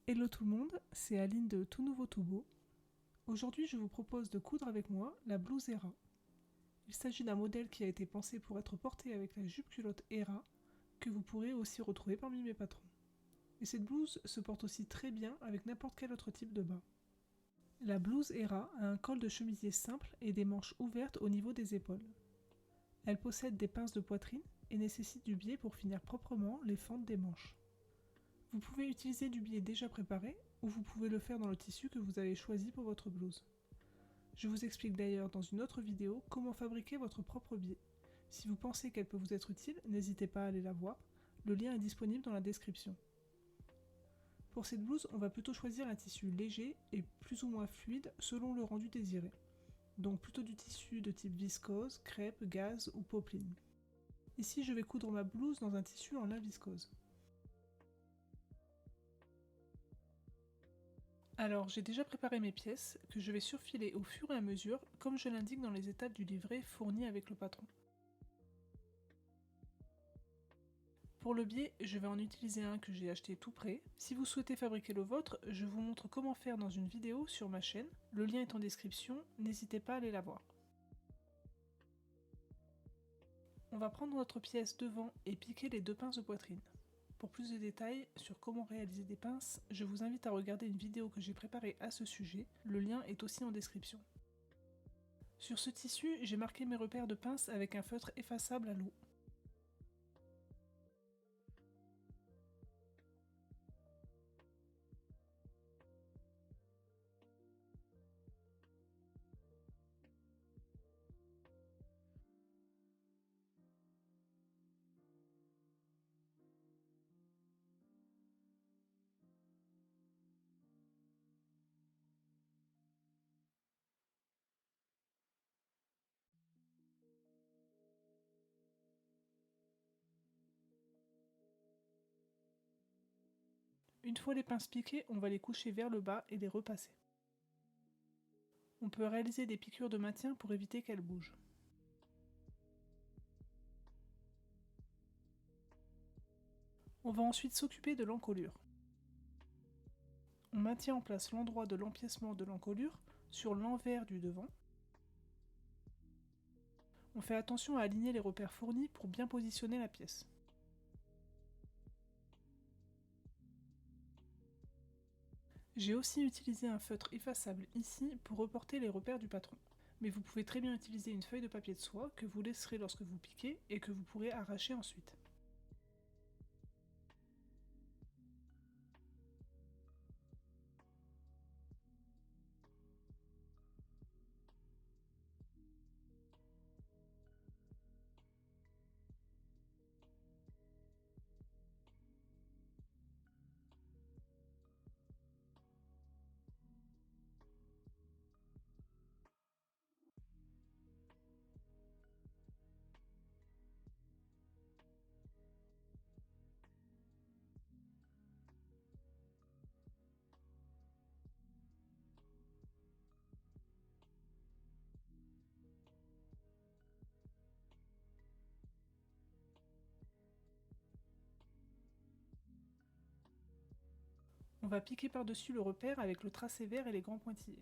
Hello tout le monde, c'est Aline de Tout Nouveau Tout Beau. Aujourd'hui, je vous propose de coudre avec moi la blouse Hera. Il s'agit d'un modèle qui a été pensé pour être porté avec la jupe culotte Hera, que vous pourrez aussi retrouver parmi mes patrons. Et cette blouse se porte aussi très bien avec n'importe quel autre type de bas. La blouse Hera a un col de chemisier simple et des manches ouvertes au niveau des épaules. Elle possède des pinces de poitrine et nécessite du biais pour finir proprement les fentes des manches. Vous pouvez utiliser du biais déjà préparé ou vous pouvez le faire dans le tissu que vous avez choisi pour votre blouse. Je vous explique d'ailleurs dans une autre vidéo comment fabriquer votre propre biais. Si vous pensez qu'elle peut vous être utile, n'hésitez pas à aller la voir, le lien est disponible dans la description. Pour cette blouse, on va plutôt choisir un tissu léger et plus ou moins fluide selon le rendu désiré. Donc plutôt du tissu de type viscose, crêpe, gaze ou popeline. Ici, je vais coudre ma blouse dans un tissu en lin viscose. Alors, j'ai déjà préparé mes pièces, que je vais surfiler au fur et à mesure, comme je l'indique dans les étapes du livret fourni avec le patron. Pour le biais, je vais en utiliser un que j'ai acheté tout prêt. Si vous souhaitez fabriquer le vôtre, je vous montre comment faire dans une vidéo sur ma chaîne. Le lien est en description, n'hésitez pas à aller la voir. On va prendre notre pièce devant et piquer les deux pinces de poitrine. Pour plus de détails sur comment réaliser des pinces, je vous invite à regarder une vidéo que j'ai préparée à ce sujet, le lien est aussi en description. Sur ce tissu, j'ai marqué mes repères de pince avec un feutre effaçable à l'eau. Une fois les pinces piquées, on va les coucher vers le bas et les repasser. On peut réaliser des piqûres de maintien pour éviter qu'elles bougent. On va ensuite s'occuper de l'encolure. On maintient en place l'endroit de l'empiècement de l'encolure sur l'envers du devant. On fait attention à aligner les repères fournis pour bien positionner la pièce. J'ai aussi utilisé un feutre effaçable ici pour reporter les repères du patron. Mais vous pouvez très bien utiliser une feuille de papier de soie que vous laisserez lorsque vous piquez et que vous pourrez arracher ensuite. On va piquer par-dessus le repère avec le tracé vert et les grands pointillés.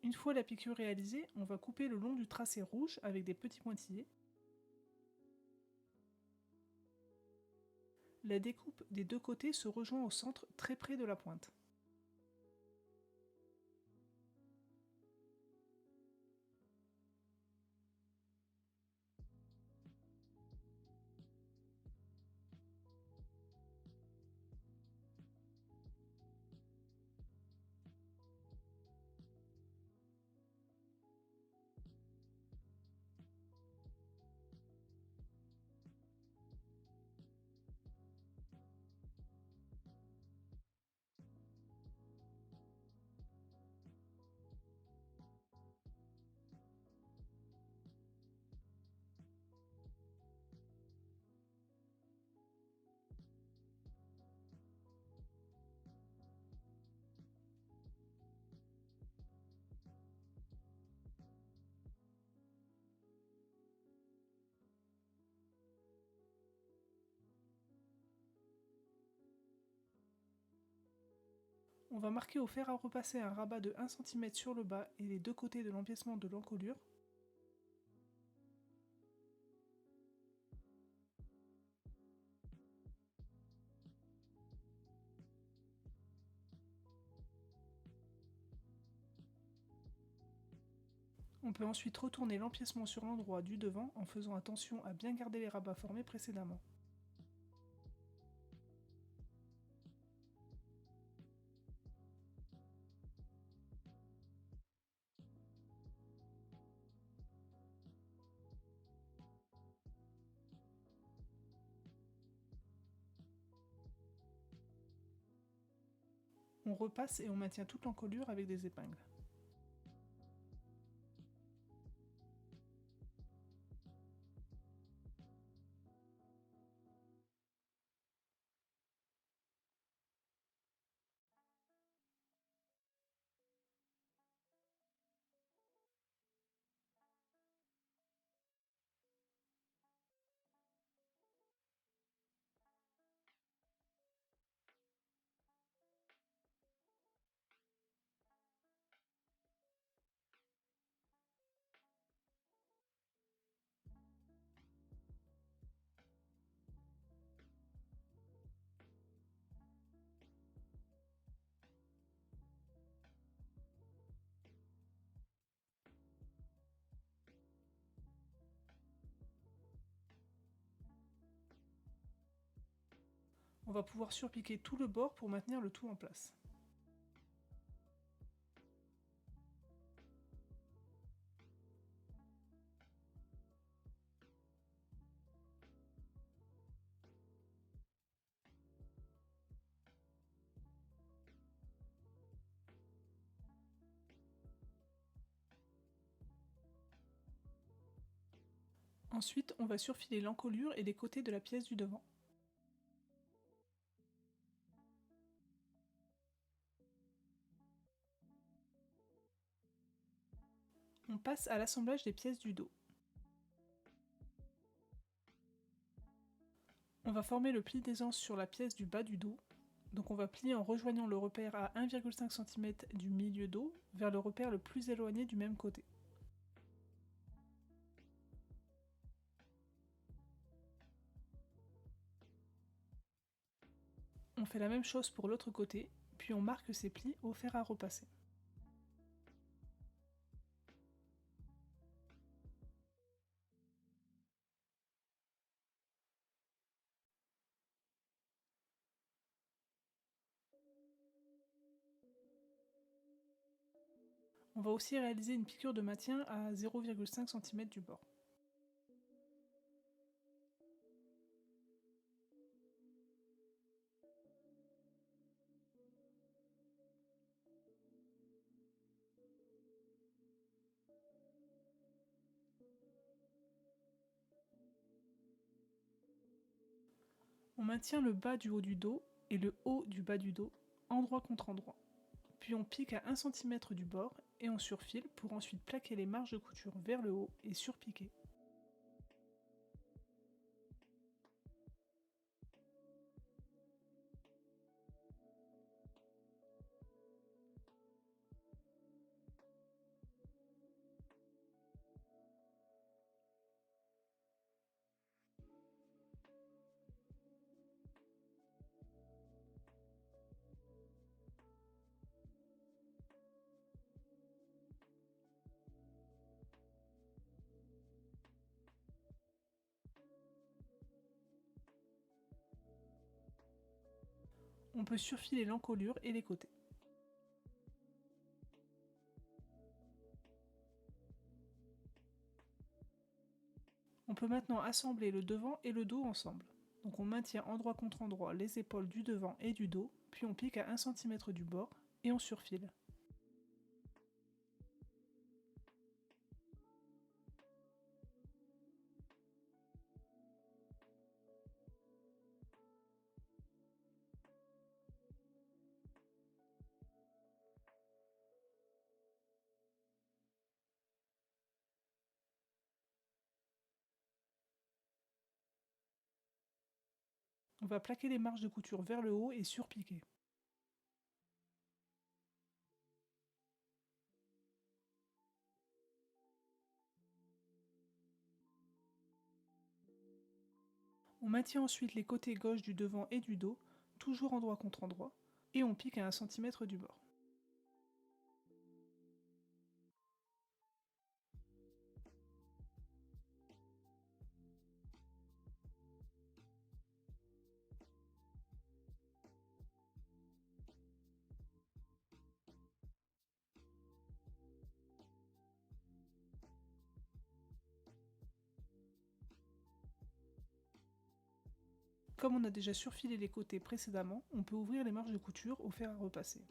Une fois la piqûre réalisée, on va couper le long du tracé rouge avec des petits pointillés. La découpe des deux côtés se rejoint au centre très près de la pointe. On va marquer au fer à repasser un rabat de 1 cm sur le bas et les deux côtés de l'empiècement de l'encolure. On peut ensuite retourner l'empiècement sur l'endroit du devant en faisant attention à bien garder les rabats formés précédemment. On repasse et on maintient toute l'encolure avec des épingles. On va pouvoir surpiquer tout le bord pour maintenir le tout en place. Ensuite, on va surfiler l'encolure et les côtés de la pièce du devant. On passe à l'assemblage des pièces du dos. On va former le pli d'aisance sur la pièce du bas du dos. Donc on va plier en rejoignant le repère à 1,5 cm du milieu dos vers le repère le plus éloigné du même côté. On fait la même chose pour l'autre côté, puis on marque ces plis au fer à repasser. On va aussi réaliser une piqûre de maintien à 0,5 cm du bord. On maintient le bas du haut du dos et le haut du bas du dos, endroit contre endroit. Puis on pique à 1 cm du bord et on surfile pour ensuite plaquer les marges de couture vers le haut et surpiquer. On peut surfiler l'encolure et les côtés. On peut maintenant assembler le devant et le dos ensemble. Donc on maintient endroit contre endroit les épaules du devant et du dos, puis on pique à 1 cm du bord et on surfile. On va plaquer les marges de couture vers le haut et surpiquer. On maintient ensuite les côtés gauche du devant et du dos, toujours endroit contre endroit, et on pique à 1 cm du bord. Comme on a déjà surfilé les côtés précédemment, on peut ouvrir les marges de couture au fer à repasser.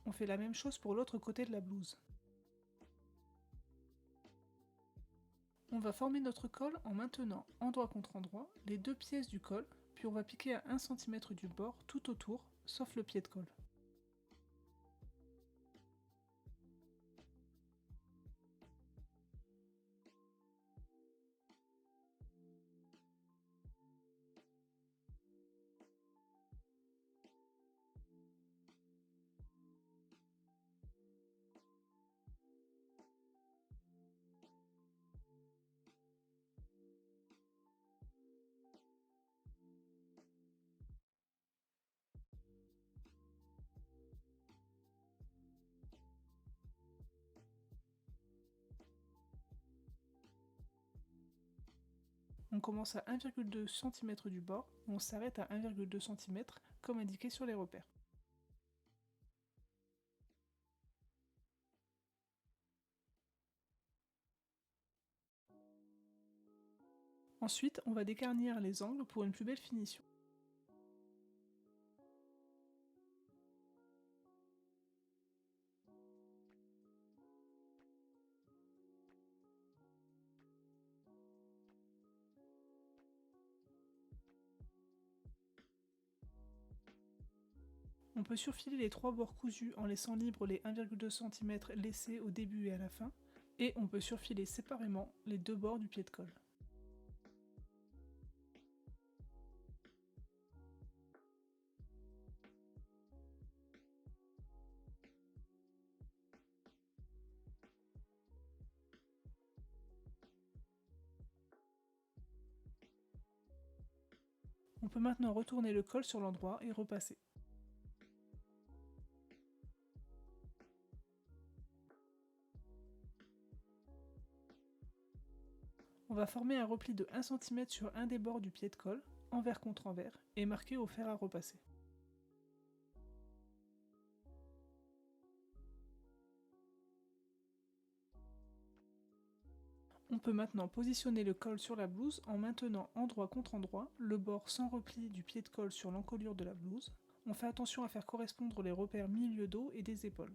On fait la même chose pour l'autre côté de la blouse. On va former notre col en maintenant endroit contre endroit les deux pièces du col, puis on va piquer à 1 cm du bord tout autour, sauf le pied de col. On commence à 1,2 cm du bord et on s'arrête à 1,2 cm comme indiqué sur les repères. Ensuite, on va dégarnir les angles pour une plus belle finition. On peut surfiler les trois bords cousus en laissant libre les 1,2 cm laissés au début et à la fin, et on peut surfiler séparément les deux bords du pied de col. On peut maintenant retourner le col sur l'endroit et repasser. On va former un repli de 1 cm sur un des bords du pied de col, envers contre envers, et marquer au fer à repasser. On peut maintenant positionner le col sur la blouse en maintenant endroit contre endroit le bord sans repli du pied de col sur l'encolure de la blouse. On fait attention à faire correspondre les repères milieu dos et des épaules.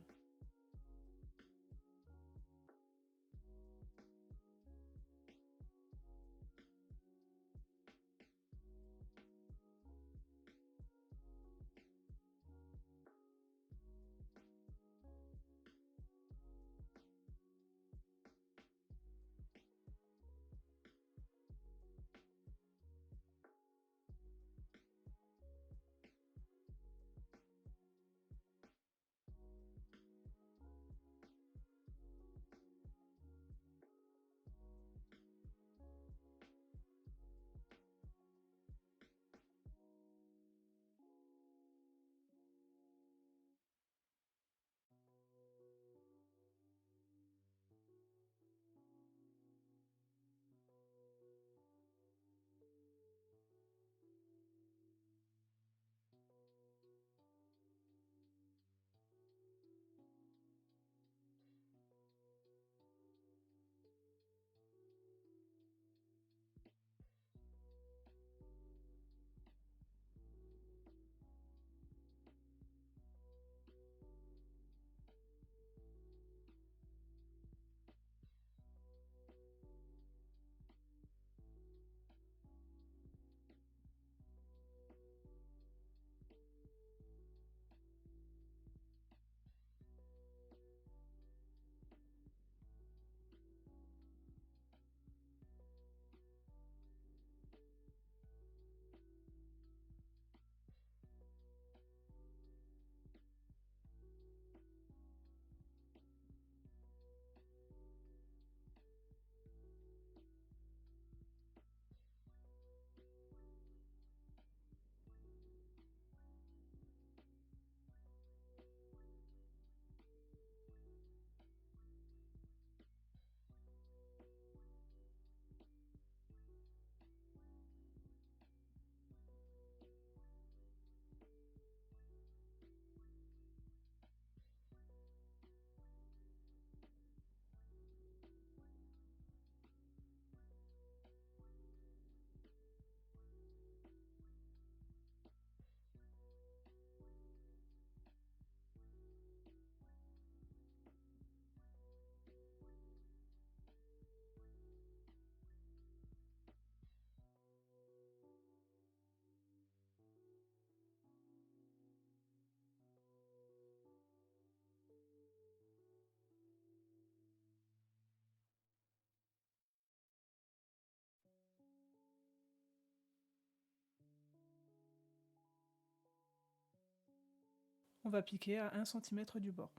On va piquer à 1 cm du bord.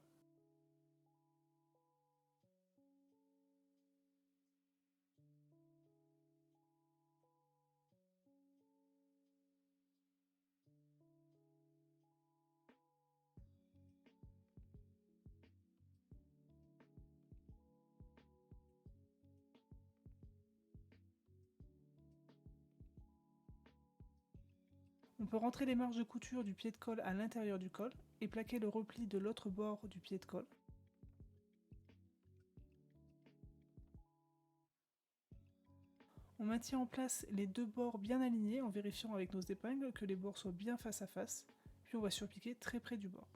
On peut rentrer les marges de couture du pied de colle à l'intérieur du col et plaquer le repli de l'autre bord du pied de colle. On maintient en place les deux bords bien alignés en vérifiant avec nos épingles que les bords soient bien face à face, puis on va surpiquer très près du bord.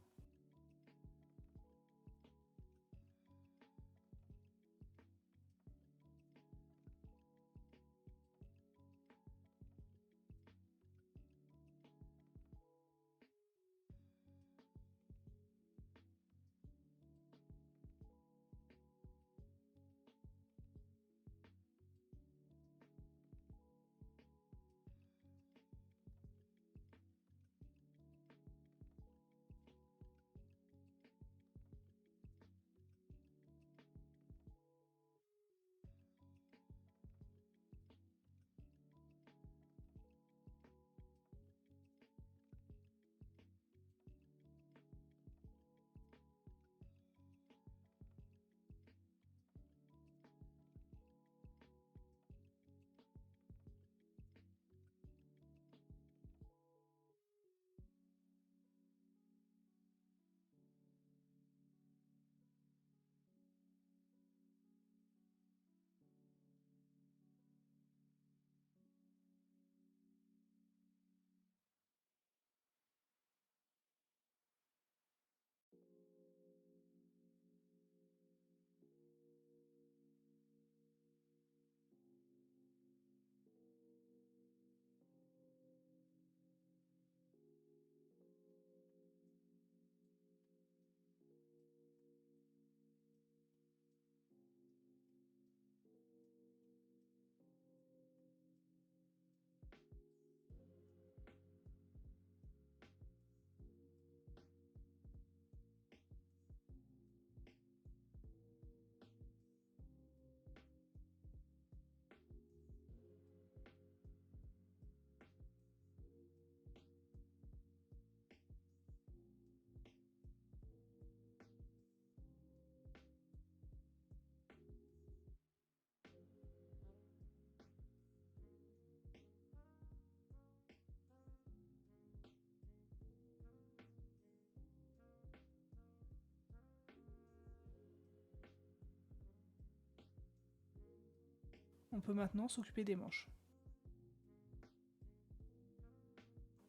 On peut maintenant s'occuper des manches.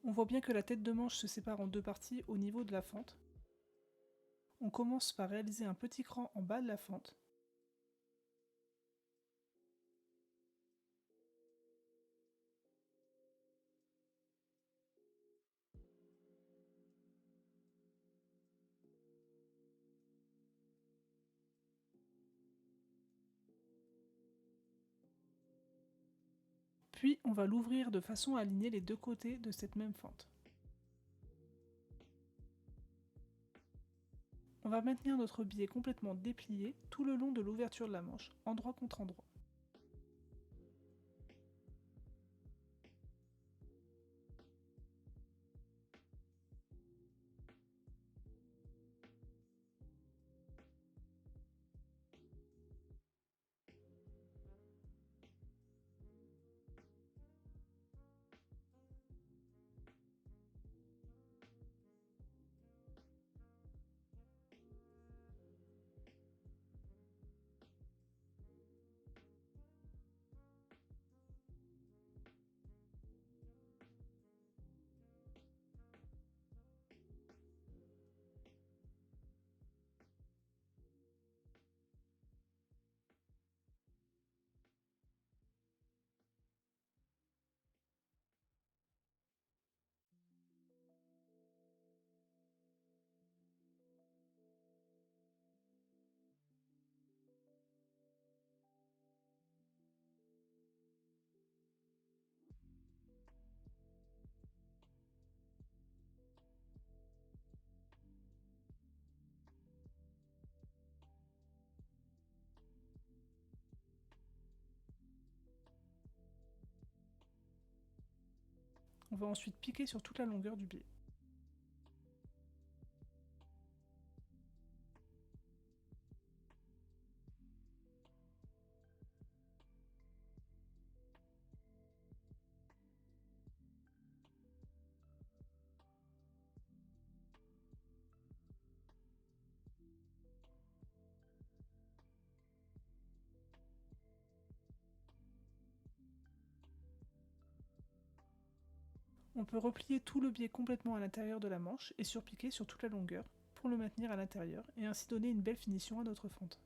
On voit bien que la tête de manche se sépare en deux parties au niveau de la fente. On commence par réaliser un petit cran en bas de la fente. Puis on va l'ouvrir de façon à aligner les deux côtés de cette même fente. On va maintenir notre biais complètement déplié tout le long de l'ouverture de la manche, endroit contre endroit. On va ensuite piquer sur toute la longueur du biais. On peut replier tout le biais complètement à l'intérieur de la manche et surpiquer sur toute la longueur pour le maintenir à l'intérieur et ainsi donner une belle finition à notre fente.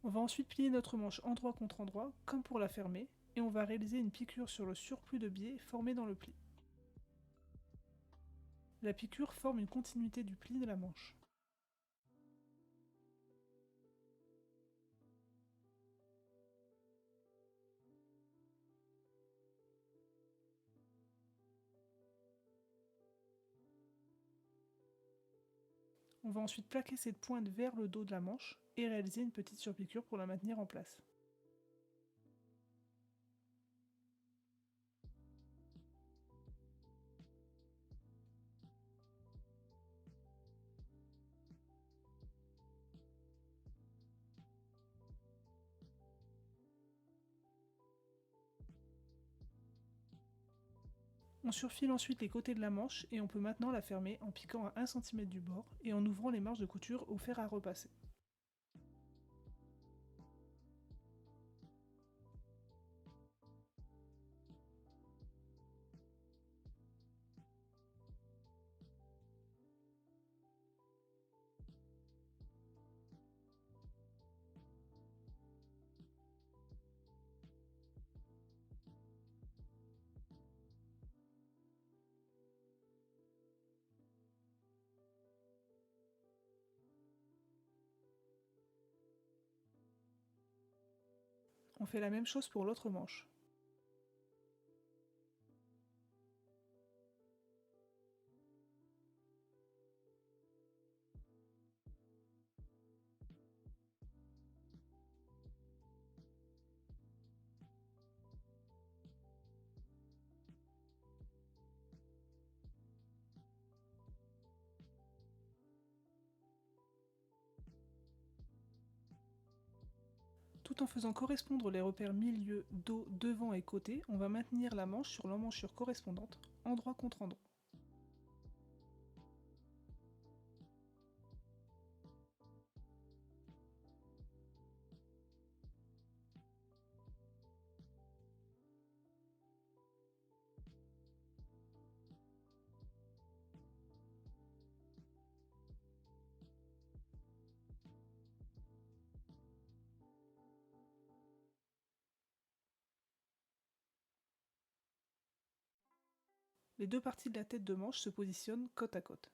On va ensuite plier notre manche endroit contre endroit, comme pour la fermer, et on va réaliser une piqûre sur le surplus de biais formé dans le pli. La piqûre forme une continuité du pli de la manche. On va ensuite plaquer cette pointe vers le dos de la manche et réaliser une petite surpiqûre pour la maintenir en place. On surfile ensuite les côtés de la manche et on peut maintenant la fermer en piquant à 1 cm du bord et en ouvrant les marges de couture au fer à repasser. On fait la même chose pour l'autre manche. Tout en faisant correspondre les repères milieu, dos, devant et côté, on va maintenir la manche sur l'emmanchure correspondante, endroit contre endroit. Les deux parties de la tête de manche se positionnent côte à côte.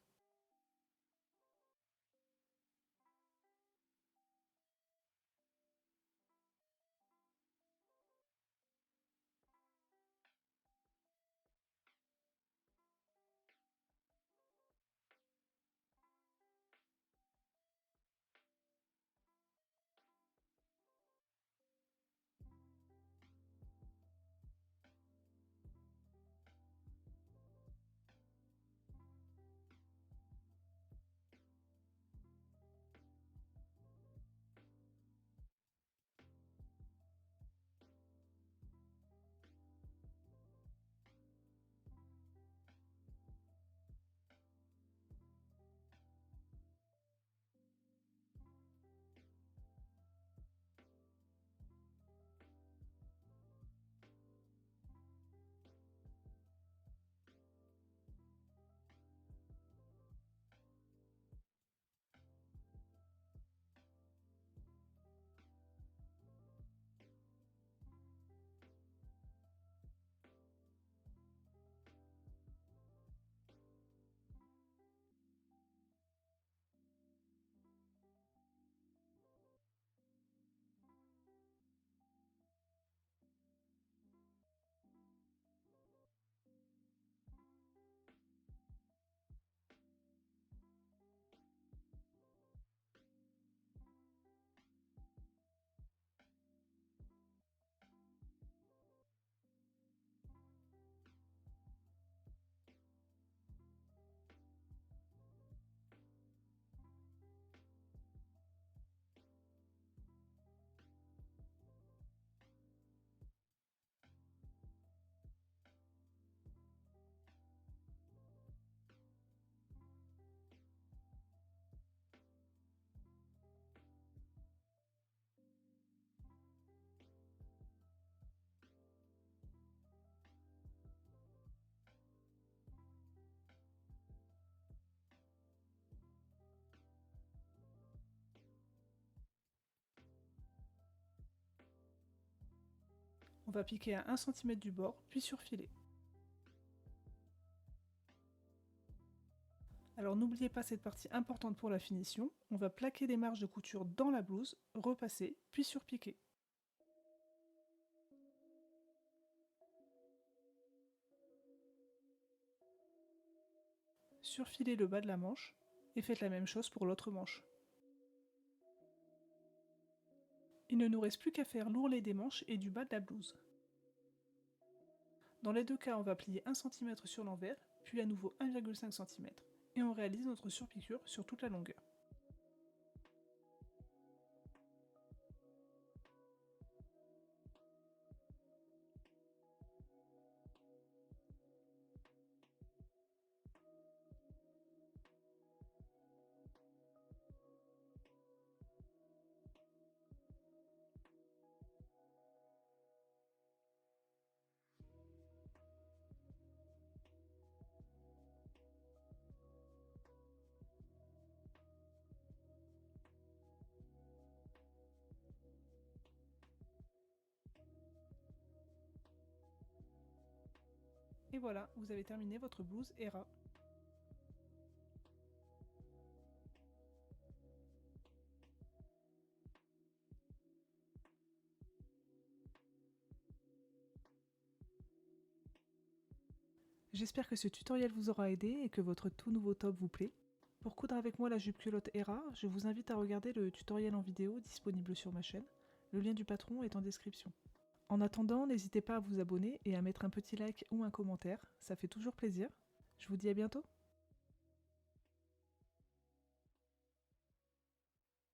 On va piquer à 1 cm du bord, puis surfiler. Alors n'oubliez pas cette partie importante pour la finition, on va plaquer les marges de couture dans la blouse, repasser, puis surpiquer. Surfilez le bas de la manche et faites la même chose pour l'autre manche. Il ne nous reste plus qu'à faire l'ourlet des manches et du bas de la blouse. Dans les deux cas, on va plier 1 cm sur l'envers, puis à nouveau 1,5 cm, et on réalise notre surpiqûre sur toute la longueur. Et voilà, vous avez terminé votre blouse Hera. J'espère que ce tutoriel vous aura aidé et que votre tout nouveau top vous plaît. Pour coudre avec moi la jupe culotte Hera, je vous invite à regarder le tutoriel en vidéo disponible sur ma chaîne. Le lien du patron est en description. En attendant, n'hésitez pas à vous abonner et à mettre un petit like ou un commentaire, ça fait toujours plaisir. Je vous dis à bientôt.